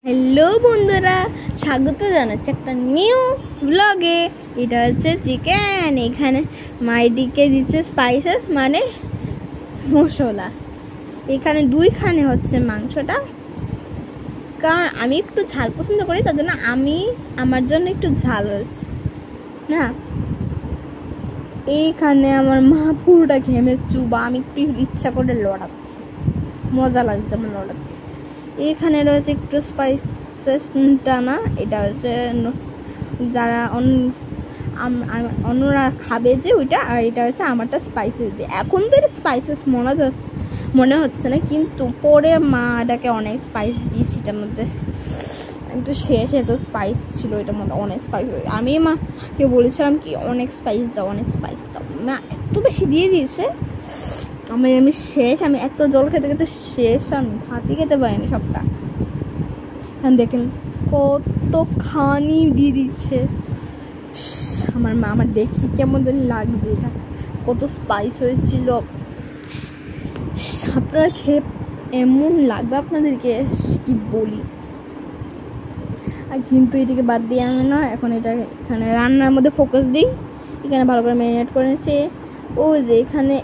Hello বন্ধুরা, স্বাগত জানাচ্ছি একটা নিউ ব্লগে। এটা হচ্ছে চিকেন। এখানে মাইদিকে দিচ্ছে স্পাইসেস মানে মশলা। এখানে দুইখানে হচ্ছে মাংসটা, কারণ আমি একটু ঝাল পছন্দ করি, তার জন্য আমার জন্য একটু ঝাল হয়েছে না। এইখানে আমার মা পুরোটা ঘেমে চুবা, আমি একটু ইচ্ছা করে লড়াচ্ছি, মজা লাগছে আমার লড়াতে। এখানে রয়েছে একটু স্পাইসেসটা না, এটা হচ্ছে যারা অন্যরা খাবে যে ওইটা, আর এটা হচ্ছে আমারটা স্পাইসেস দিয়ে। এখন তো এটা স্পাইসেস মনে হচ্ছে না, কিন্তু পরে মা এটাকে অনেক স্পাইস দিয়েছি এটার মধ্যে। একটু শেষে তো স্পাইস ছিল এটার মধ্যে, অনেক স্পাইস। আমি মাকে বলেছিলাম কি অনেক স্পাইস দাও, অনেক স্পাইস দাও, মা এত বেশি দিয়ে দিয়েছে। আমি এত জল খেতে খেতে শেষ, আমি ভাতই খেতে পারিনি সবটা। দেখেন কতখানি দিয়ে দিচ্ছে আমার মা। আমার দেখি কেমন জানি লাগছে, এটা কত স্পাইস হয়েছিল। আপনারা খেয়ে এমন লাগবে আপনাদেরকে কি বলি। আর কিন্তু এটাকে বাদ দিয়ে আমি না, এখন এখানে রান্নার মধ্যে ফোকাস দিই। এখানে ভালো করে ম্যারিনেট করে নিচ্ছে। ও যে এখানে